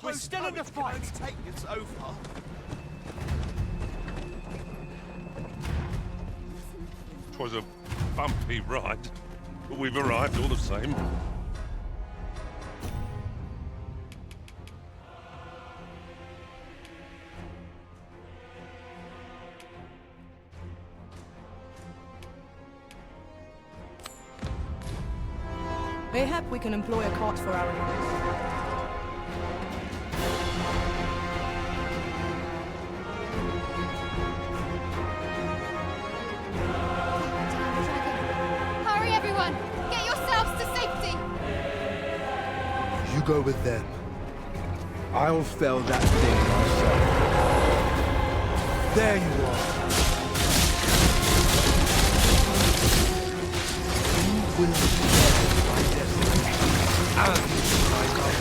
We're still in the fight. Take it so far. Twas a bumpy ride, but we've arrived all the same. Mayhap we can employ a cart for our use. Hurry, everyone! Get yourselves to safety! You go with them. I'll fell that thing myself. There you are. You will share my destiny and my life.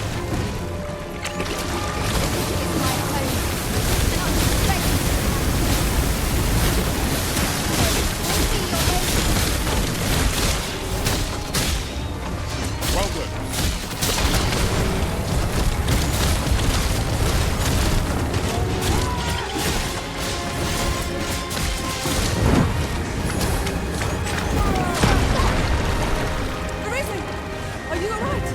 Well done. Are you alright?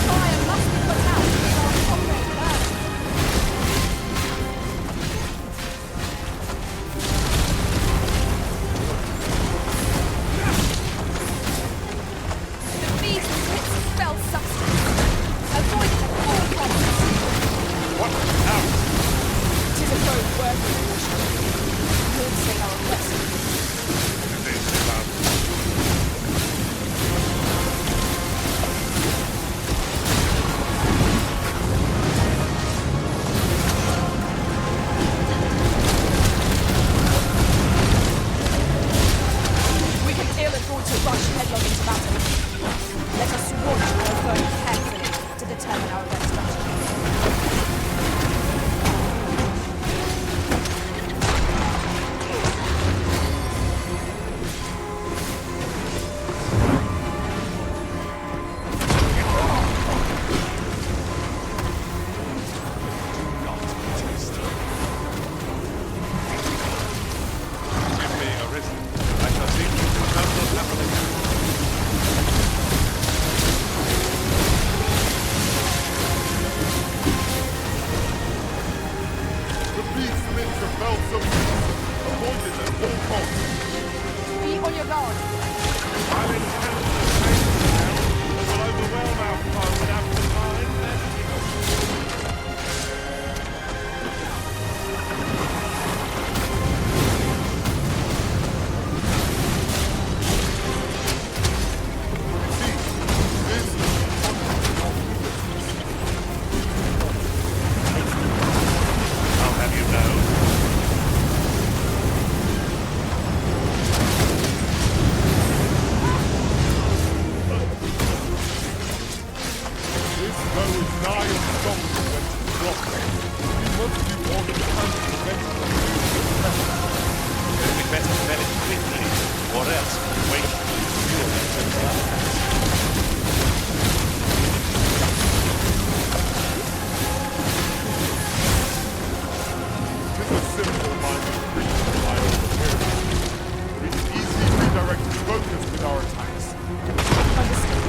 Fire must be put out before our comrade burns. The beast hits spell substance. Avoid it at all costs. What now? Tis a road worthy of caution. You'll say our quest. We can ill afford to rush headlong into battle. Let us watch our foe carefully to determine our best strategy. Give me a rest. I shall see you come what's happening. The beast makes a bell so avoid it at all costs. Be on your guard. I'll encounter the same now. Will overwhelm our foe with absent mind. I'll have you know. This foe is nigh unstoppable when it's blocked. We must do all we can to prevent it. It'd be better to fell it quickly, or else wait for you to feel it. It is a simple-minded creature by all appearance. We can easily redirect its focus with our attacks. Understood.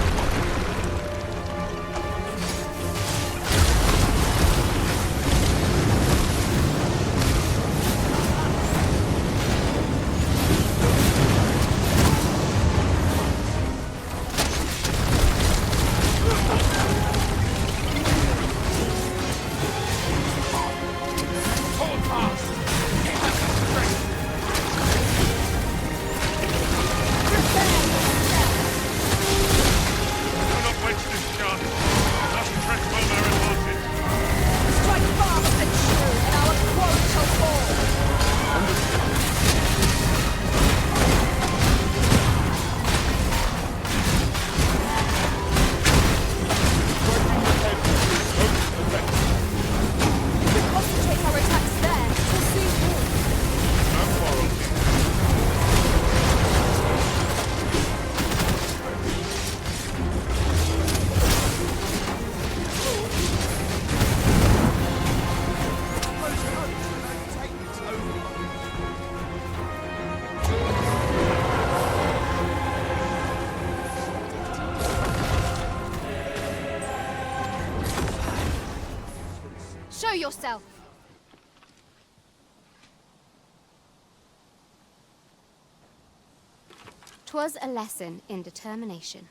yourself. 'Twas a lesson in determination.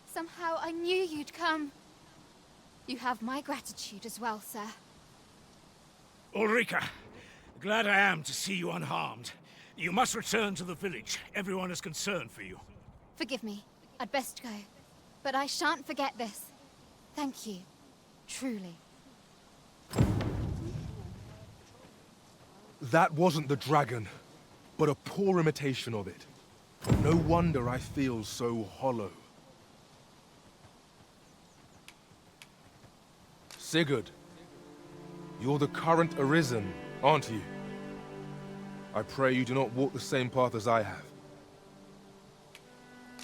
Somehow I knew you'd come. You have my gratitude as well, sir. Ulrika, glad I am to see you unharmed. You must return to the village. Everyone is concerned for you. Forgive me. I'd best go. But I shan't forget this. Thank you. Truly. That wasn't the dragon, but a poor imitation of it. No wonder I feel so hollow. Sigurd, you're the current Arisen, aren't you? I pray you do not walk the same path as I have.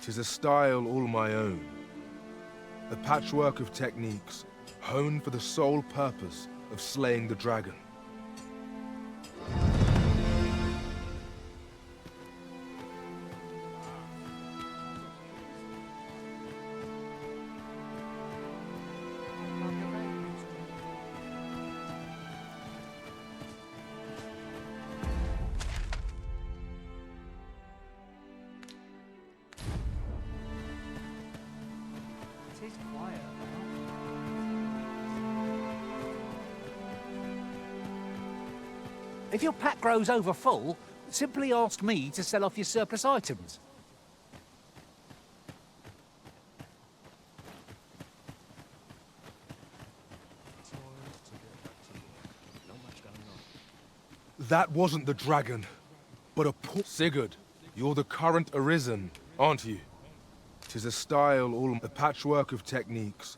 'Tis a style all my own. A patchwork of techniques, honed for the sole purpose of slaying the dragon. It is quiet. If your pack grows over full, simply ask me to sell off your surplus items. That wasn't the dragon, but a poor... Sigurd, you're the current Arisen, aren't you? 'Tis a style all... a patchwork of techniques.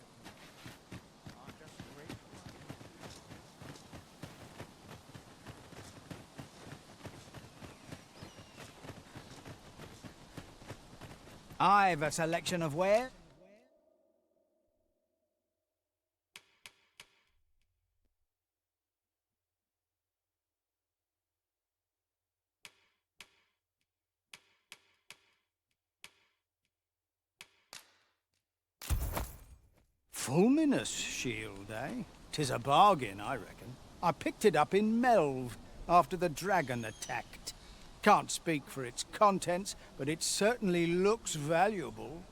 I've a selection of wares. Fulminous shield, eh? 'Tis a bargain, I reckon. I picked it up in Melve after the dragon attacked. Can't speak for its contents, but it certainly looks valuable.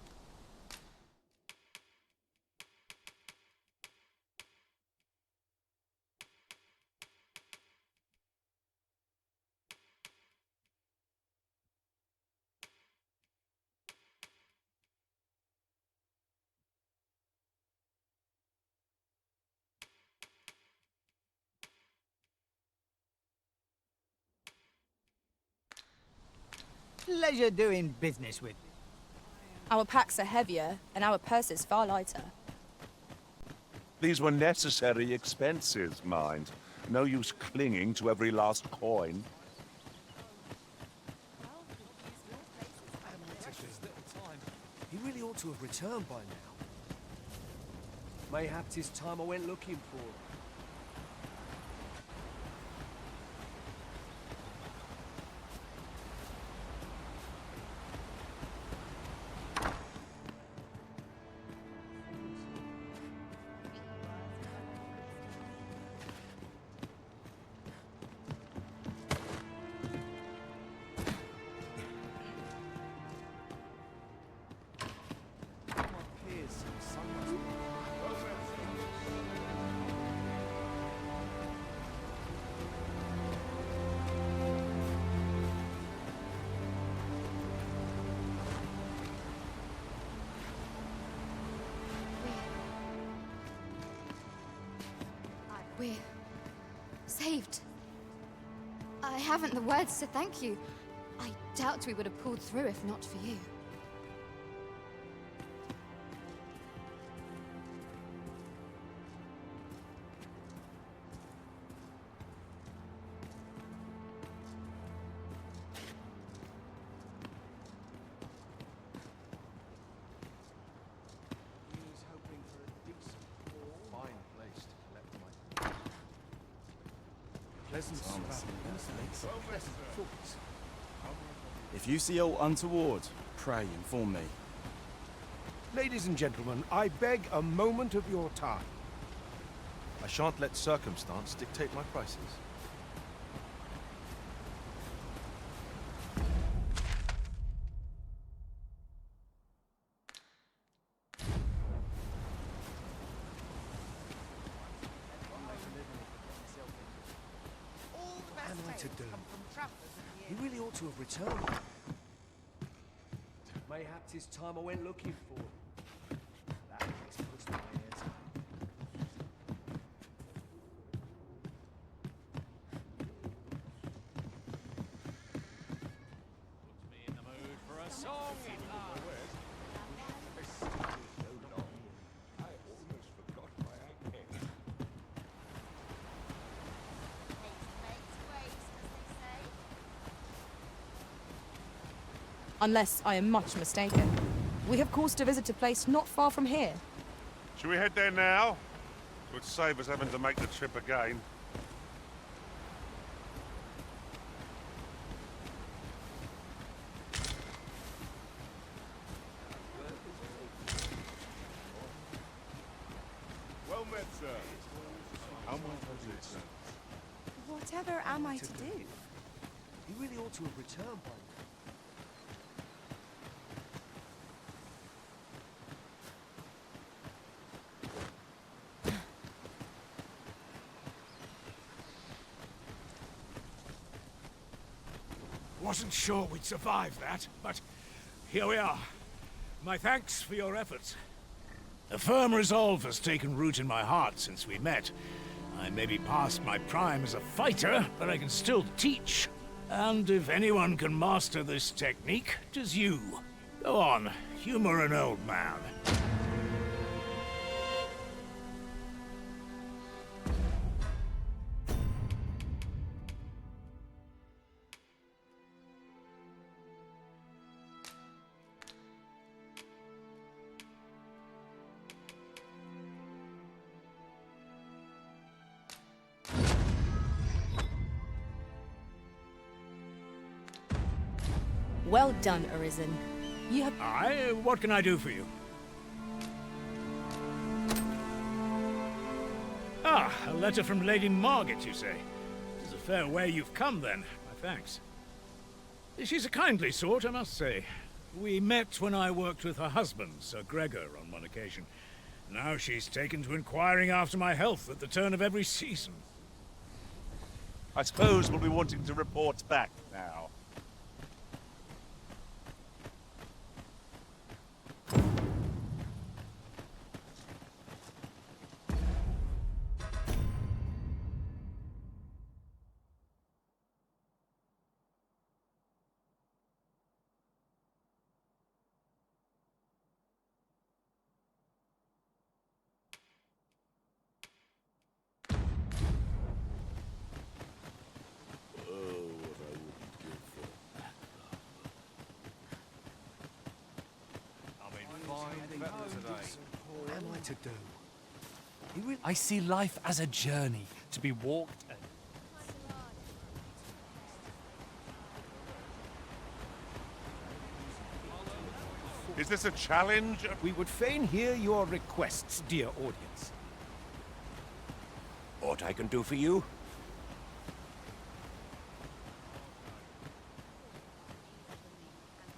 Pleasure doing business with. Our packs are heavier, and our purses far lighter. These were necessary expenses, mind. No use clinging to every last coin. He really ought to have returned by now. Mayhap 'tis time I went looking for him. We're saved. I haven't the words to thank you. I doubt we would have pulled through if not for you. He's hoping for a decent haul. Fine place to collect my... Pleasant surroundings make for pleasant thoughts. If you see aught untoward, pray inform me. Ladies and gentlemen, I beg a moment of your time. I shan't let circumstance dictate my prices. What am I to do? He really ought to have returned. Mayhap 'tis time I went looking for him. That place puts my ears up. Puts me in the mood for a song. Unless I am much mistaken. We have cause to visit a place not far from here. Should we head there now? It would save us having to make the trip again. Well met, sir. How might I do, sir? Whatever am I to do? He really ought to have returned by now. Wasn't sure we'd survive that, but here we are. My thanks for your efforts. A firm resolve has taken root in my heart since we met. I may be past my prime as a fighter, but I can still teach. And if anyone can master this technique, 'tis you. Go on, humor an old man. Well done, Arisen. You have... What can I do for you? Ah, a letter from Lady Margaret, you say? It's a fair way you've come, then. My thanks. She's a kindly sort, I must say. We met when I worked with her husband, Sir Gregor, on one occasion. Now she's taken to inquiring after my health at the turn of every season. I suppose we'll be wanting to report back now. What am I to do? I see life as a journey to be walked and... Is this a challenge? We would fain hear your requests, dear audience. Aught I can do for you?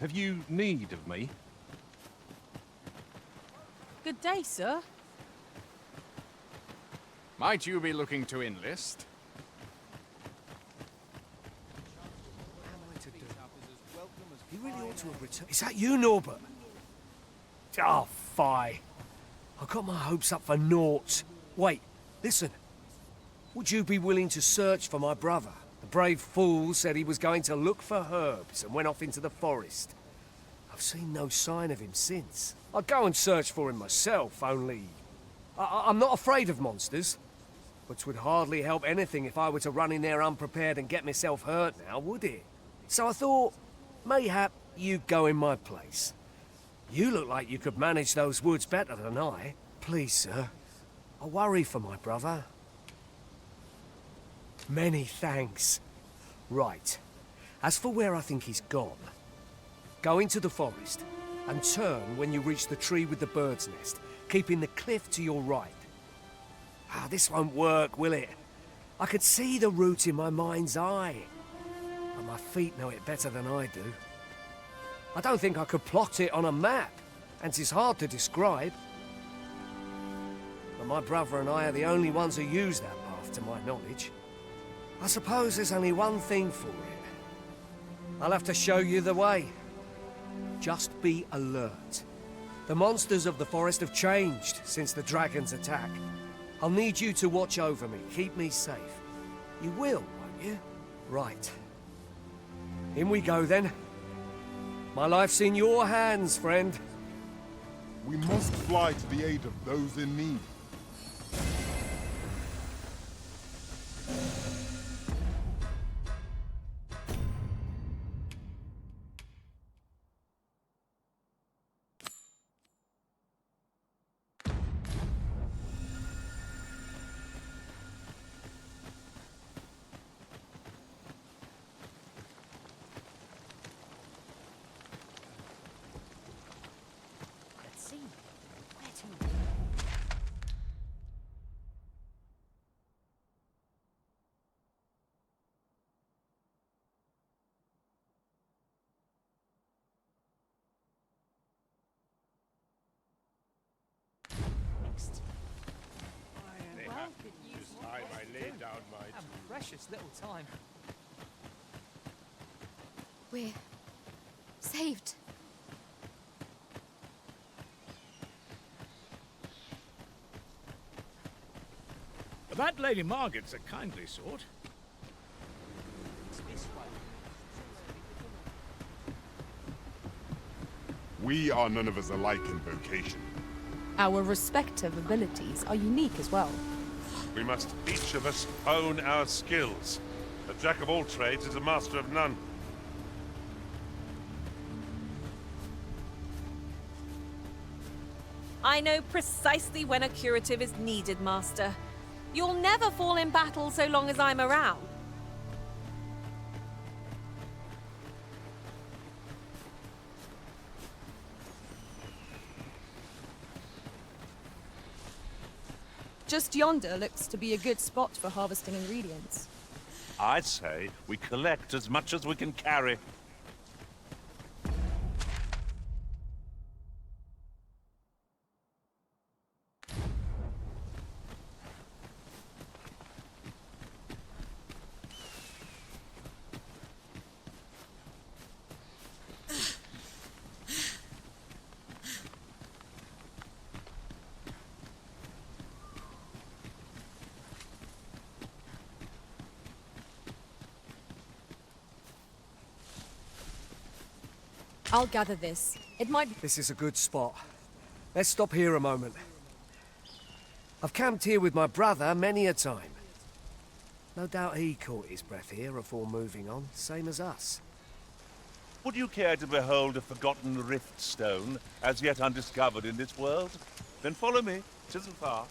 Have you need of me? Good day, sir. Might you be looking to enlist? What am I to do? He really ought to have returned. Is that you, Norbert? Oh, fie. I got my hopes up for naught. Wait, listen. Would you be willing to search for my brother? The brave fool said he was going to look for herbs and went off into the forest. I've seen no sign of him since. I'd go and search for him myself, only... I'm not afraid of monsters. But 'twould hardly help anything if I were to run in there unprepared and get myself hurt now, would it? So I thought, mayhap you'd go in my place. You look like you could manage those woods better than I. Please, sir. I worry for my brother. Many thanks. Right. As for where I think he's gone, go into the forest and turn when you reach the tree with the bird's nest, keeping the cliff to your right. Ah, this won't work, will it? I could see the route in my mind's eye. But my feet know it better than I do. I don't think I could plot it on a map, and it's hard to describe. But my brother and I are the only ones who use that path, to my knowledge. I suppose there's only one thing for it. I'll have to show you the way. Just be alert. The monsters of the forest have changed since the dragon's attack. I'll need you to watch over me, keep me safe. You will, won't you? Right. In we go, then. My life's in your hands, friend. We must fly to the aid of those in need. Let's see. Where to? Next. Well, Time I laid down my a precious little time. We're saved. That Lady Margaret's a kindly sort. We are none of us alike in vocation. Our respective abilities are unique as well. We must each of us hone our skills. A jack of all trades is a master of none. I know precisely when a curative is needed, Master. You'll never fall in battle so long as I'm around. Just yonder looks to be a good spot for harvesting ingredients. I say we collect as much as we can carry. I'll gather this. It might... This is a good spot. Let's stop here a moment. I've camped here with my brother many a time. No doubt he caught his breath here before moving on, same as us. Would you care to behold a forgotten rift stone, as yet undiscovered in this world? Then follow me. 'Tisn't far.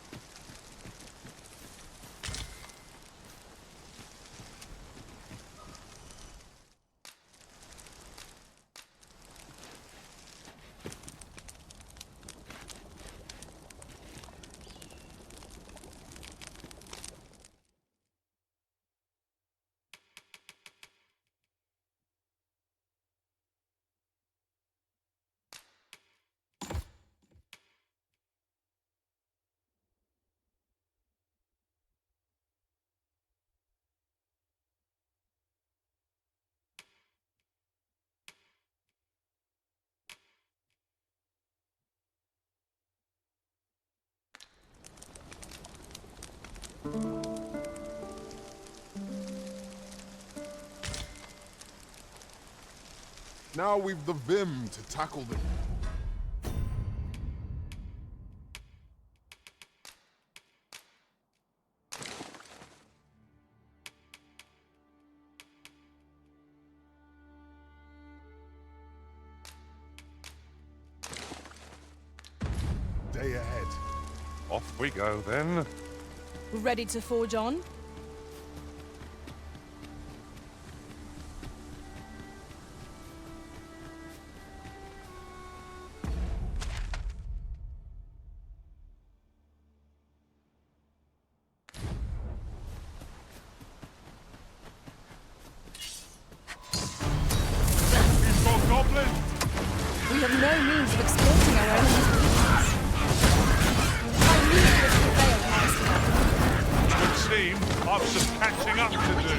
Now we've the vim to tackle them. Day ahead. Off we go, then. Ready to forge on? flint! We have no means of exploiting our enemy's weakness. I knew you would prevail, Master. It would seem I've some catching up to do.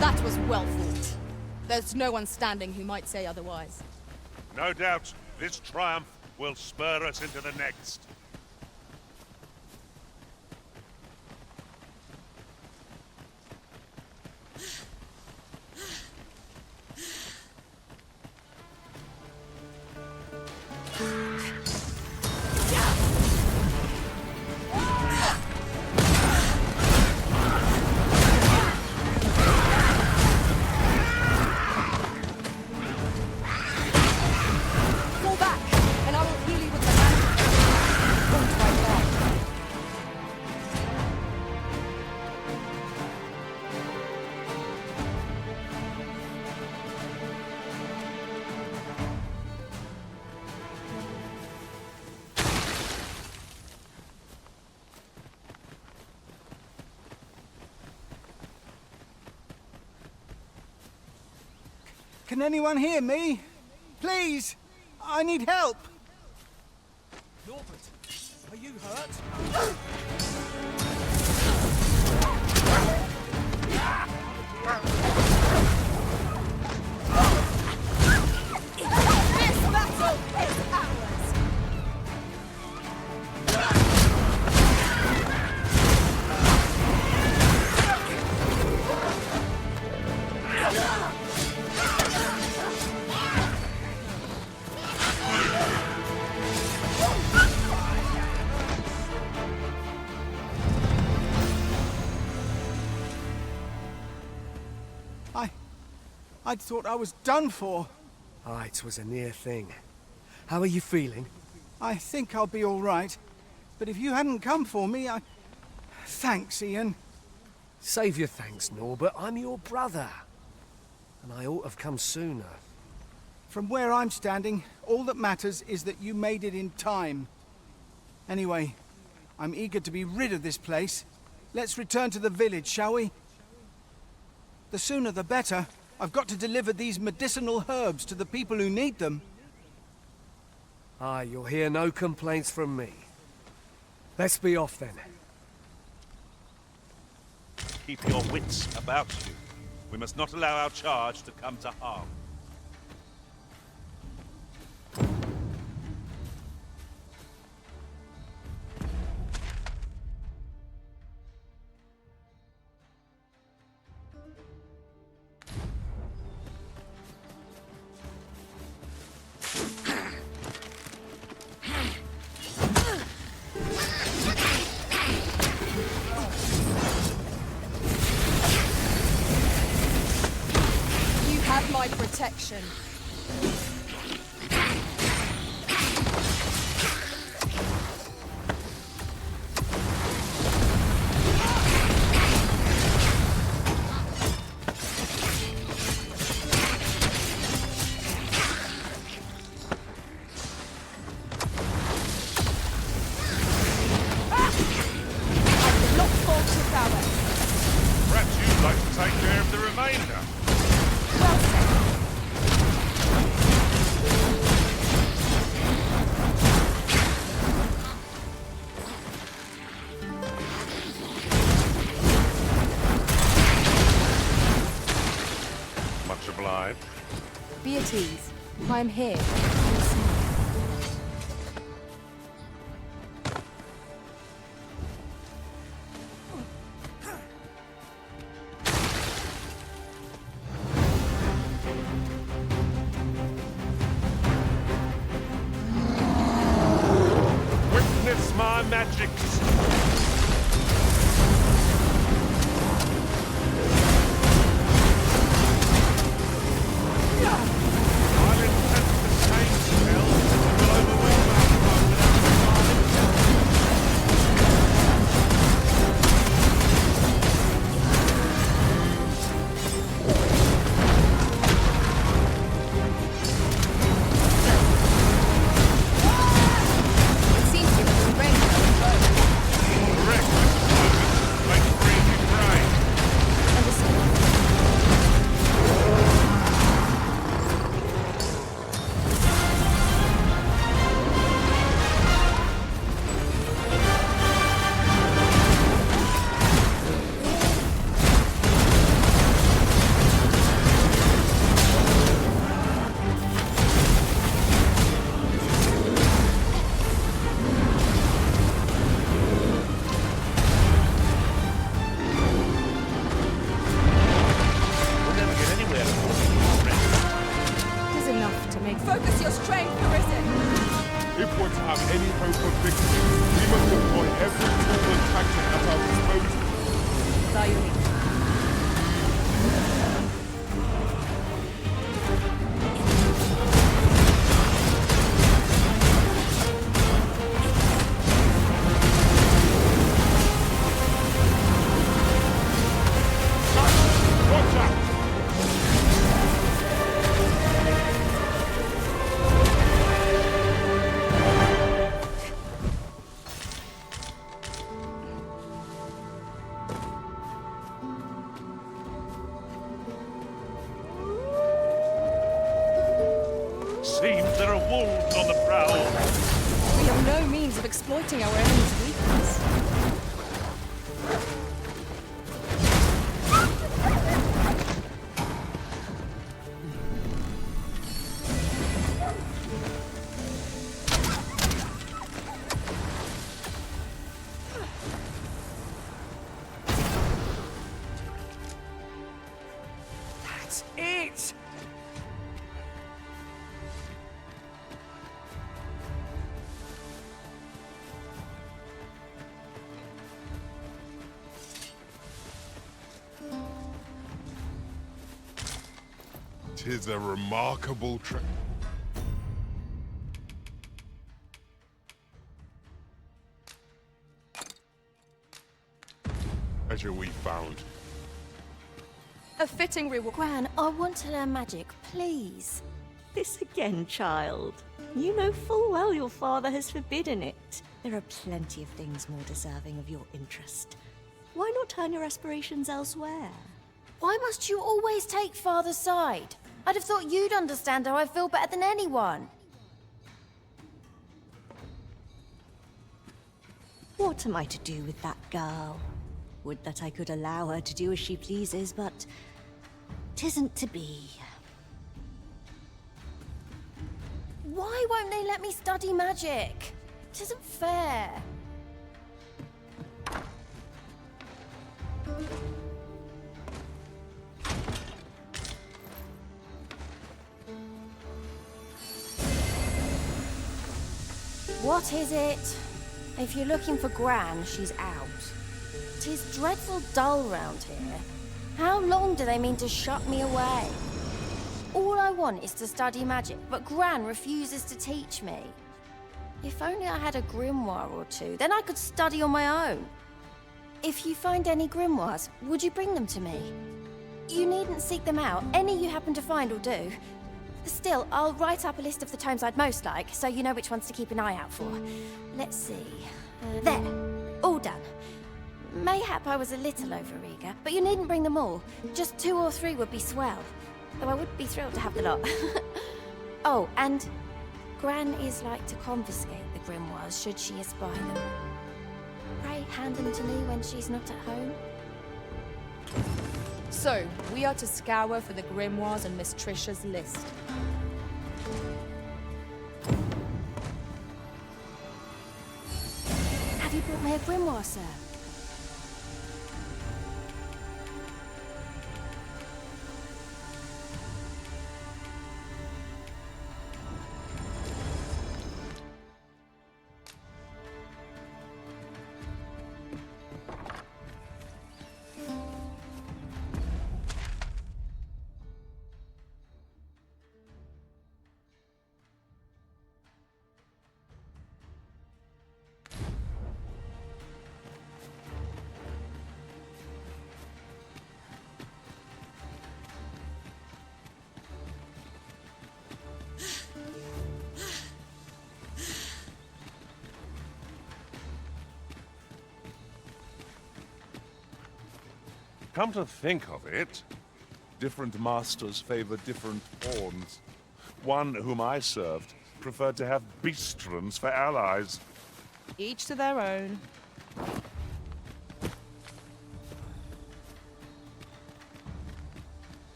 That was well fought. There's no one standing who might say otherwise. No doubt this triumph will spur us into the next. Fall back, and I will heal you with the magic. Hold right there. Can anyone hear me? Please! I need help! Norbert, are you hurt? This battle is ours! I'd thought I was done for. Aye, it was a near thing. How are you feeling? I think I'll be all right. But if you hadn't come for me, Thanks, Ian. Save your thanks, Norbert. I'm your brother. And I ought to have come sooner. From where I'm standing, all that matters is that you made it in time. Anyway, I'm eager to be rid of this place. Let's return to the village, shall we? The sooner the better. I've got to deliver these medicinal herbs to the people who need them. Aye, you'll hear no complaints from me. Let's be off then. Keep your wits about you. We must not allow our charge to come to harm. My protection. Perhaps you'd like to take care of the remainder. Well said. Much obliged. Be at ease. I am here. Witness my magics. I'll intend the same spell that will overwhelm our foe without If we're to have any hope of victory, we must deploy every tool and tactic at our disposal. Sayuri. Watch out! Seems there are wolves on the prowl. We have no means of exploiting our enemy's weakness. That's it! Tis a remarkable trick. Treasure we found. A fitting reward. Gran, I want to learn magic, please. This again, child. You know full well your father has forbidden it. There are plenty of things more deserving of your interest. Why not turn your aspirations elsewhere? Why must you always take Father's side? I'd have thought you'd understand how I feel better than anyone. What am I to do with that girl? Would that I could allow her to do as she pleases, but 'tisn't to be. Why won't they let me study magic? It isn't fair. What is it? If you're looking for Gran, she's out. 'Tis dreadful dull round here. How long do they mean to shut me away? All I want is to study magic, but Gran refuses to teach me. If only I had a grimoire or two, then I could study on my own. If you find any grimoires, would you bring them to me? You needn't seek them out. Any you happen to find will do. Still, I'll write up a list of the tomes I'd most like, so you know which ones to keep an eye out for. Let's see. There. All done. Mayhap I was a little overeager, but you needn't bring them all. Just 2 or 3 would be swell. Though I would be thrilled to have the lot. Oh, and Gran is like to confiscate the grimoires should she espy them. Pray hand them to me when she's not at home. So, we are to scour for the grimoires on Miss Trisha's list. Have you brought me a grimoire, sir? Come to think of it, different masters favor different pawns. One whom I served preferred to have beastrons for allies. Each to their own.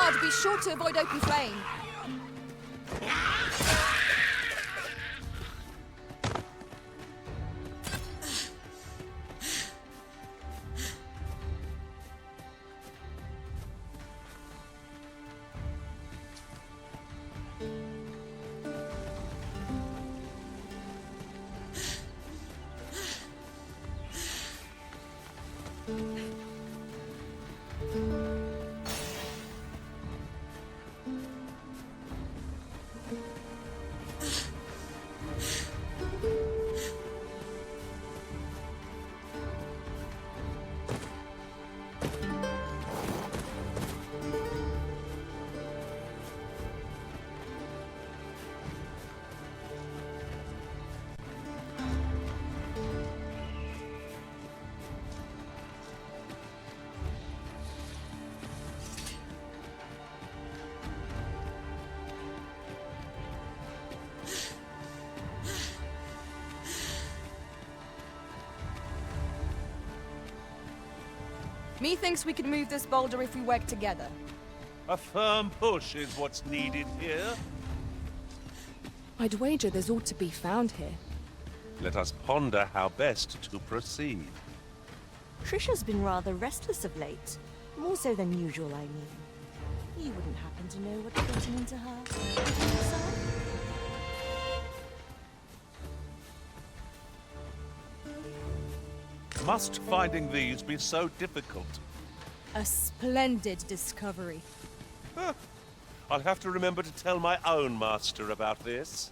hard. Be sure to avoid open flame. Methinks we could move this boulder if we work together. A firm push is what's needed here. I'd wager there's ought to be found here. Let us ponder how best to proceed. Trisha's been rather restless of late. More so than usual, I mean. You wouldn't happen to know what's gotten into her, Must finding these be so difficult? A splendid discovery. Huh. I'll have to remember to tell my own master about this.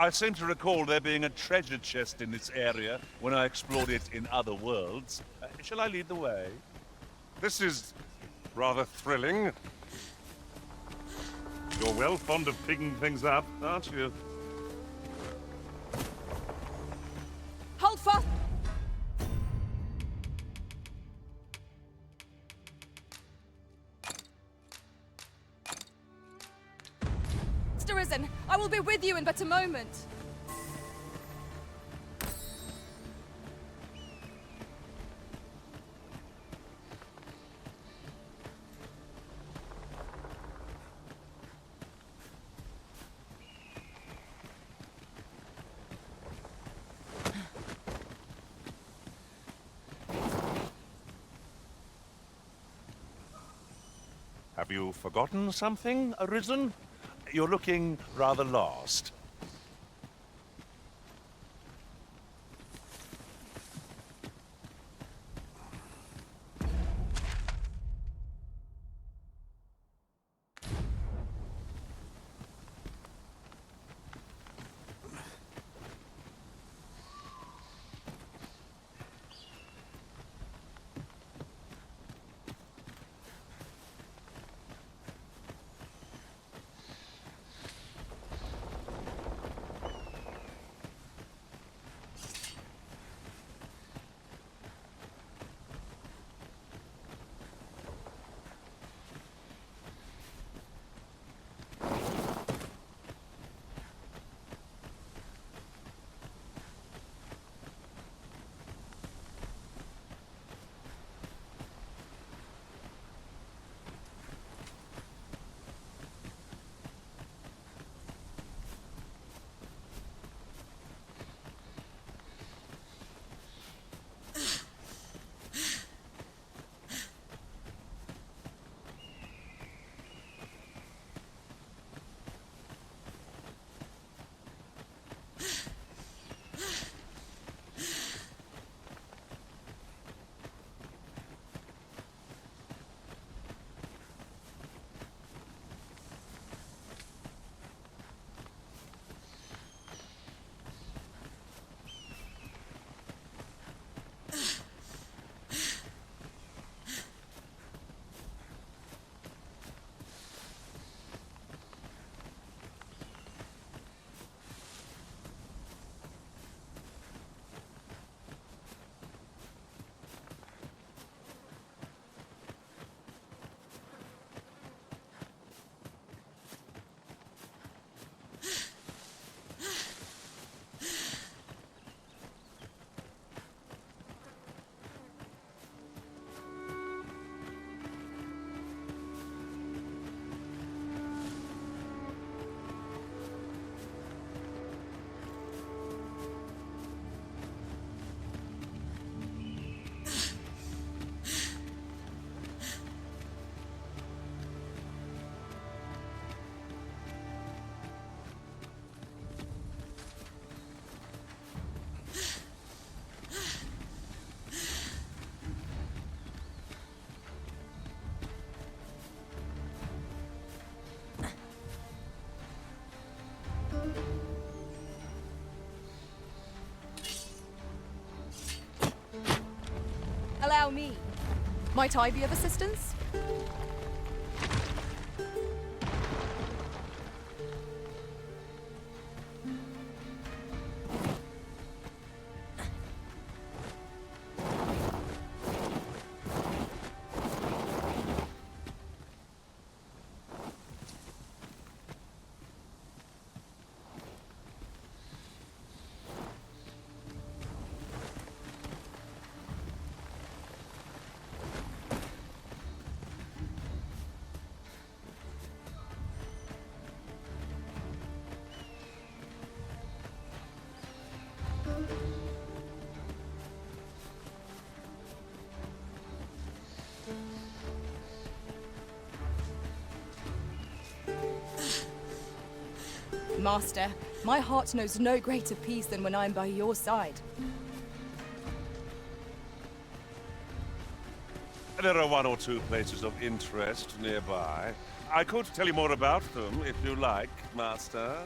I seem to recall there being a treasure chest in this area when I explored it in other worlds. Shall I lead the way? This is rather thrilling. You're well fond of picking things up, aren't you? Hold fast! Arisen, I will be with you in but a moment. Have you forgotten something, Arisen? You're looking rather lost. Might I be of assistance? Master, my heart knows no greater peace than when I'm by your side. There are one or two places of interest nearby. I could tell you more about them if you like, Master.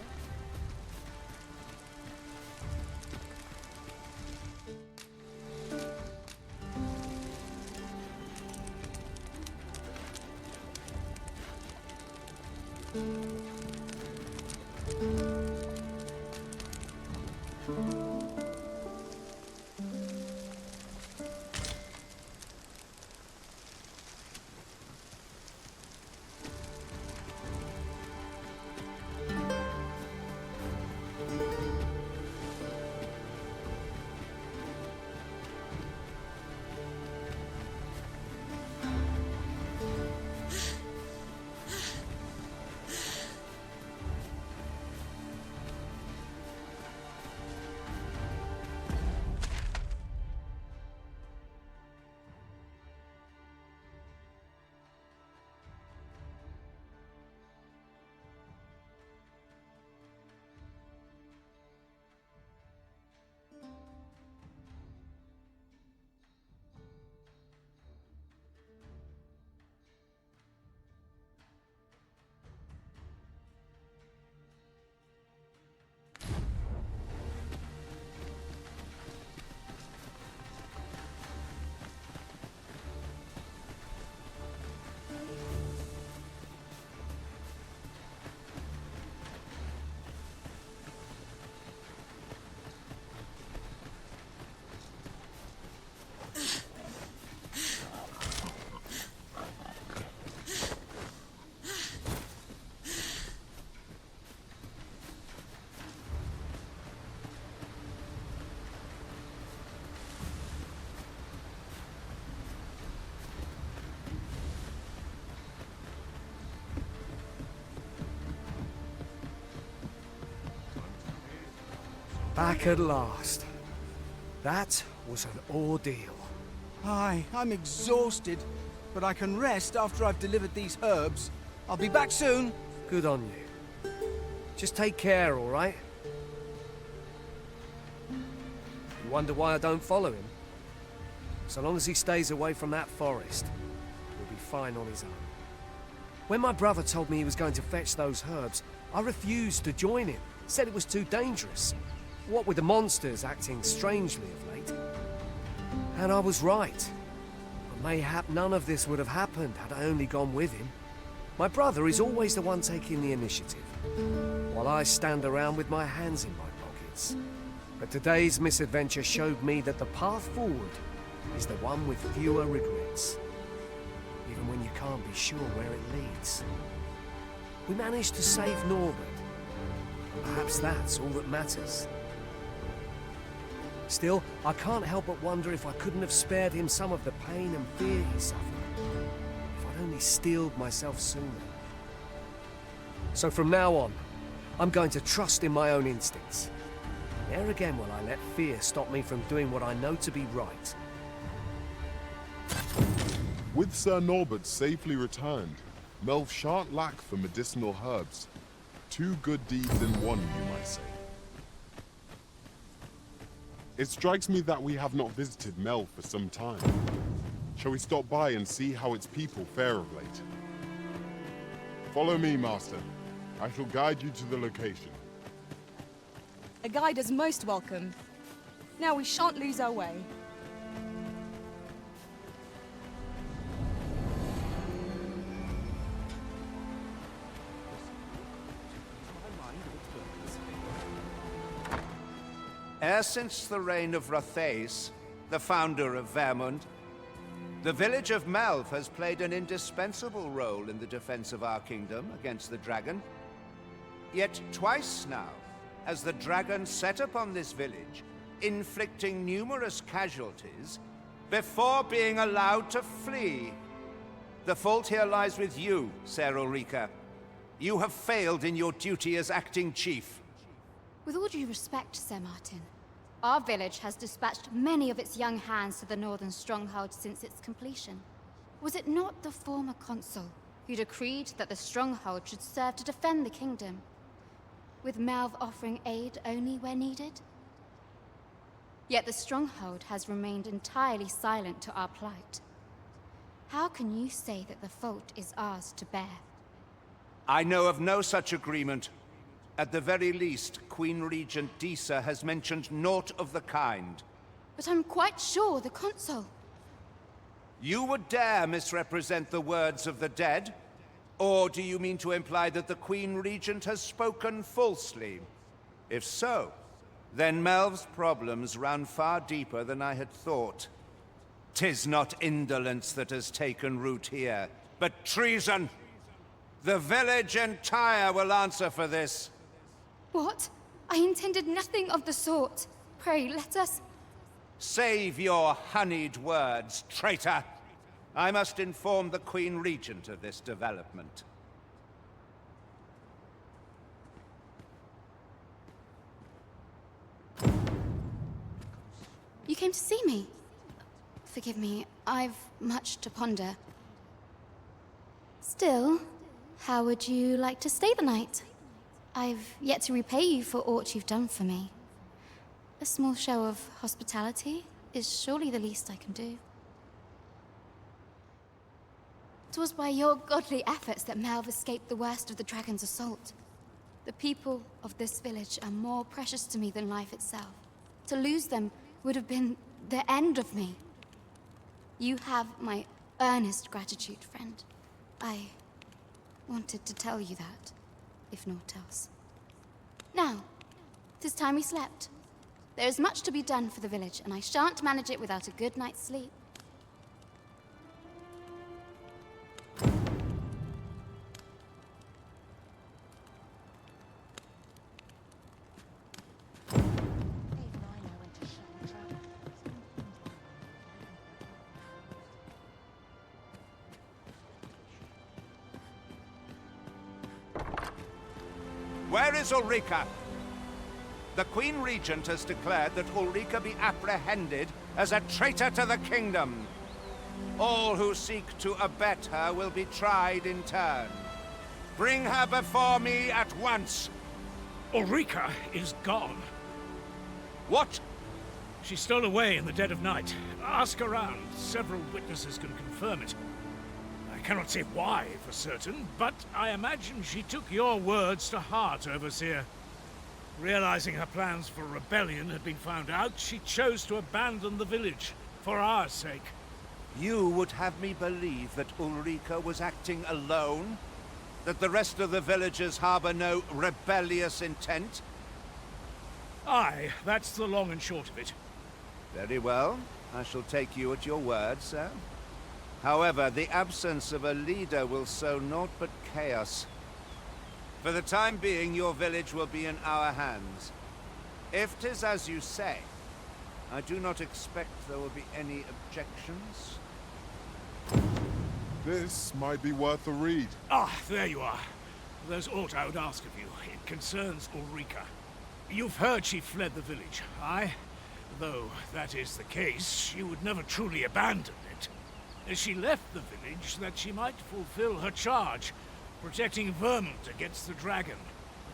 Back at last. That was an ordeal. Aye, I'm exhausted, but I can rest after I've delivered these herbs. I'll be back soon. Good on you. Just take care, all right? You wonder why I don't follow him? So long as he stays away from that forest, he'll be fine on his own. When my brother told me he was going to fetch those herbs, I refused to join him. Said it was too dangerous. What with the monsters acting strangely of late. And I was right. But mayhap none of this would have happened had I only gone with him. My brother is always the one taking the initiative, while I stand around with my hands in my pockets. But today's misadventure showed me that the path forward is the one with fewer regrets, even when you can't be sure where it leads. We managed to save Norbert. Perhaps that's all that matters. Still, I can't help but wonder if I couldn't have spared him some of the pain and fear he suffered. If I'd only steeled myself sooner. So from now on, I'm going to trust in my own instincts. Never again will I let fear stop me from doing what I know to be right. With Sir Norbert safely returned, Melv shan't lack for medicinal herbs. 2 good deeds in one, you might say. It strikes me that we have not visited Melv for some time. Shall we stop by and see how its people fare of late? Follow me, Master. I shall guide you to the location. A guide is most welcome. Now we shan't lose our way. Ever since the reign of Rothace, the founder of Vermund, the village of Melv has played an indispensable role in the defense of our kingdom against the dragon. Yet twice now has the dragon set upon this village, inflicting numerous casualties before being allowed to flee. The fault here lies with you, Ser Ulrika. You have failed in your duty as acting chief. With all due respect, Sir Martin, our village has dispatched many of its young hands to the northern stronghold since its completion. Was it not the former consul who decreed that the stronghold should serve to defend the kingdom, with Melv offering aid only where needed? Yet the stronghold has remained entirely silent to our plight. How can you say that the fault is ours to bear? I know of no such agreement. At the very least, Queen Regent Disa has mentioned naught of the kind. But I'm quite sure the consul... You would dare misrepresent the words of the dead? Or do you mean to imply that the Queen Regent has spoken falsely? If so, then Melv's problems run far deeper than I had thought. 'Tis not indolence that has taken root here, but treason. The village entire will answer for this. What? I intended nothing of the sort. Pray, let us... Save your honeyed words, traitor. I must inform the Queen Regent of this development. You came to see me? Forgive me, I've much to ponder. Still, how would you like to stay the night? I've yet to repay you for aught you've done for me. A small show of hospitality is surely the least I can do. 'Twas by your godly efforts that Melv escaped the worst of the dragon's assault. The people of this village are more precious to me than life itself. To lose them would have been the end of me. You have my earnest gratitude, friend. I wanted to tell you that, if naught else. Now, 'tis time we slept. There is much to be done for the village, and I shan't manage it without a good night's sleep. Where is Ulrika? The Queen Regent has declared that Ulrika be apprehended as a traitor to the kingdom. All who seek to abet her will be tried in turn. Bring her before me at once. Ulrika is gone. What? She stole away in the dead of night. Ask around. Several witnesses can confirm it. I cannot say why for certain, but I imagine she took your words to heart, Overseer. Realizing her plans for rebellion had been found out, she chose to abandon the village, for our sake. You would have me believe that Ulrika was acting alone? That the rest of the villagers harbor no rebellious intent? Aye, that's the long and short of it. Very well. I shall take you at your word, sir. However, the absence of a leader will sow naught but chaos. For the time being, your village will be in our hands. If 'tis as you say, I do not expect there will be any objections. This might be worth a read. Ah, there you are. There's aught I would ask of you. It concerns Ulrika. You've heard she fled the village, aye? Though that is the case, she would never truly abandon it. She left the village that she might fulfill her charge, protecting Vermund against the dragon.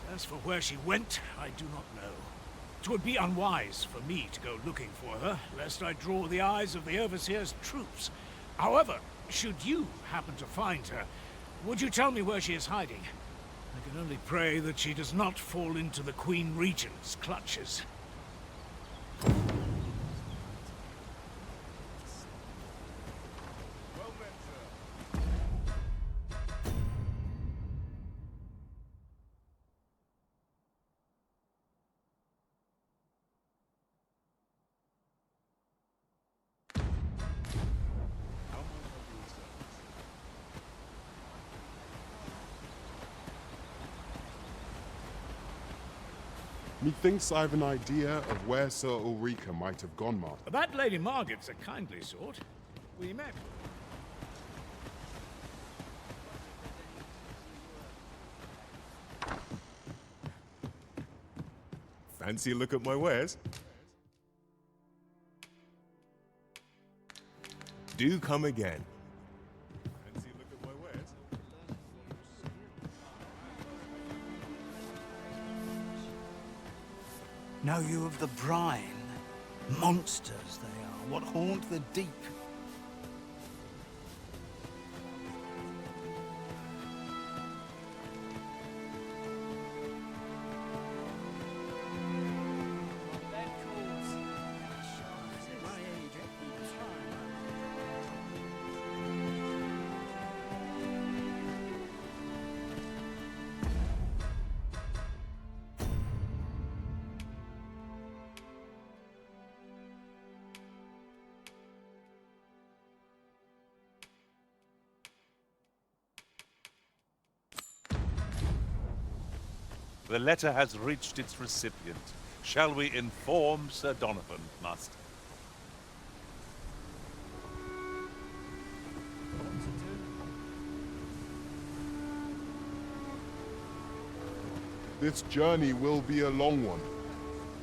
But as for where she went, I do not know. 'Twould be unwise for me to go looking for her, lest I draw the eyes of the Overseer's troops. However, should you happen to find her, would you tell me where she is hiding? I can only pray that she does not fall into the Queen Regent's clutches. Methinks I've an idea of where Sir Ulrika might have gone, Master. That Lady Margaret's a kindly sort. We met. Fancy a look at my wares? Do come again. Fancy a look at my wares? Know you of the brine? Monsters they are, what haunt the deep. The letter has reached its recipient. Shall we inform Sir Donovan, Master? This journey will be a long one.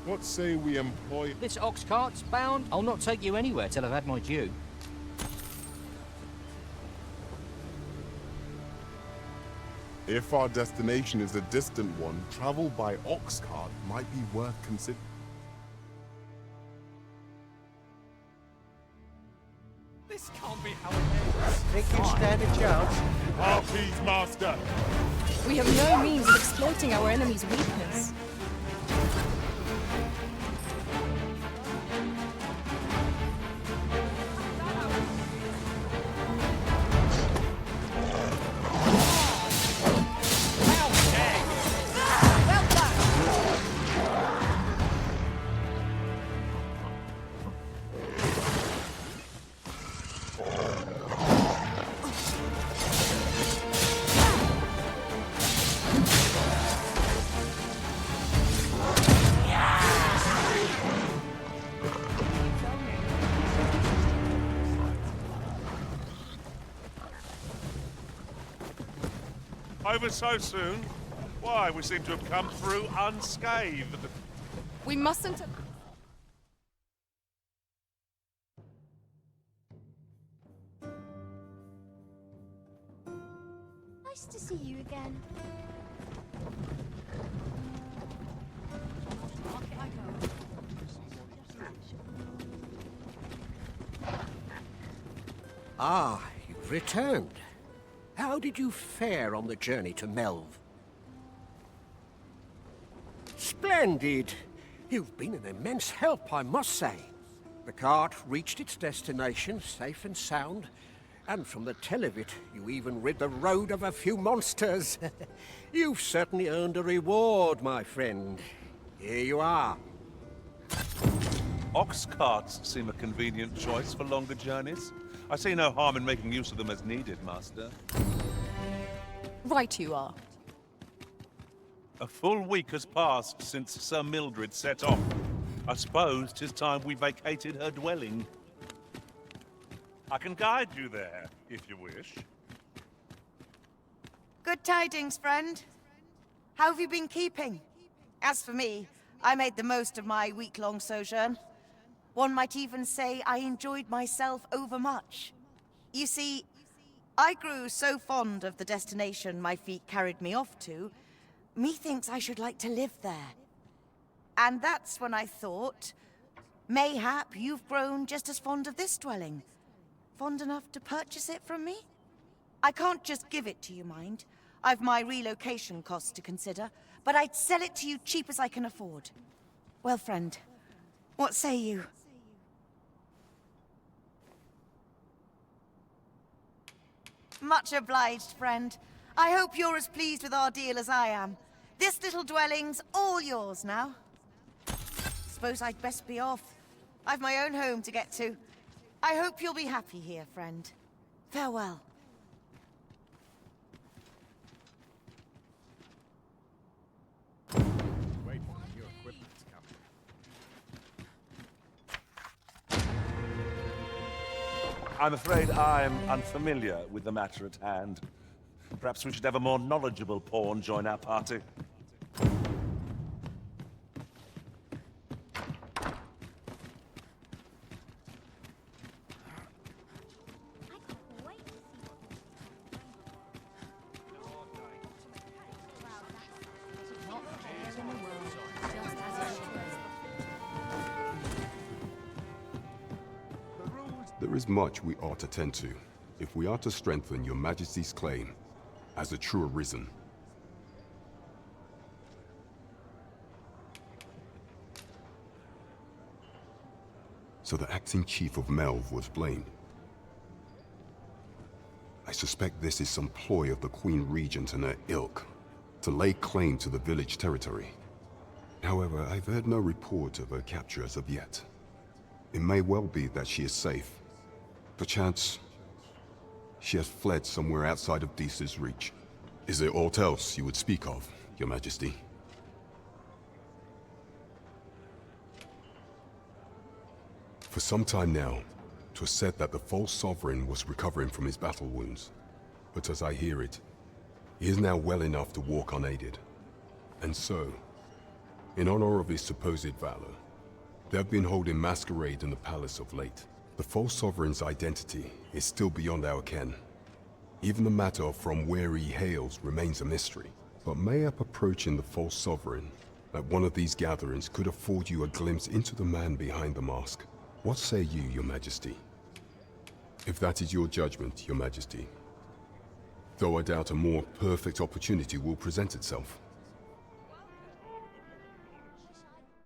What say we employ... This ox cart's bound. I'll not take you anywhere till I've had my due. If our destination is a distant one, travel by ox cart might be worth considering. This can't be how it ends. Think you stand a chance? Harpies, Master! We have no means of exploiting our enemy's weakness. Over so soon? Why, we seem to have come through unscathed. We mustn't... Nice to see you again. Ah, you've returned. How did you fare on the journey to Melv? Splendid! You've been an immense help, I must say. The cart reached its destination safe and sound, and from the tell of it, you even rid the road of a few monsters. You've certainly earned a reward, my friend. Here you are. Ox carts seem a convenient choice for longer journeys. I see no harm in making use of them as needed, Master. Right you are. A full week has passed since Sir Mildred set off. I suppose 'tis time we vacated her dwelling. I can guide you there, if you wish. Good tidings, friend. How have you been keeping? As for me, I made the most of my week-long sojourn. One might even say I enjoyed myself overmuch. You see, I grew so fond of the destination my feet carried me off to, methinks I should like to live there. And that's when I thought, mayhap you've grown just as fond of this dwelling. Fond enough to purchase it from me? I can't just give it to you, mind. I've my relocation costs to consider, but I'd sell it to you cheap as I can afford. Well, friend, what say you? Much obliged, friend. I hope you're as pleased with our deal as I am. This little dwelling's all yours now. Suppose I'd best be off. I've my own home to get to. I hope you'll be happy here, friend. Farewell. Wait, your equipment. I'm afraid I'm unfamiliar with the matter at hand. Perhaps we should have a more knowledgeable pawn join our party. There is much we ought to tend to, if we are to strengthen your Majesty's claim as a true Arisen. So the acting chief of Melv was blamed. I suspect this is some ploy of the Queen Regent and her ilk, to lay claim to the village territory. However, I've heard no report of her capture as of yet. It may well be that she is safe. Perchance, she has fled somewhere outside of Deesa's reach. Is there aught else you would speak of, Your Majesty? For some time now, 'twas said that the false sovereign was recovering from his battle wounds. But as I hear it, he is now well enough to walk unaided. And so, in honor of his supposed valor, they have been holding masquerade in the palace of late. The false sovereign's identity is still beyond our ken. Even the matter of from where he hails remains a mystery. But mayhap approaching the false sovereign at one of these gatherings could afford you a glimpse into the man behind the mask. What say you, Your Majesty? If that is your judgment, Your Majesty, though I doubt a more perfect opportunity will present itself.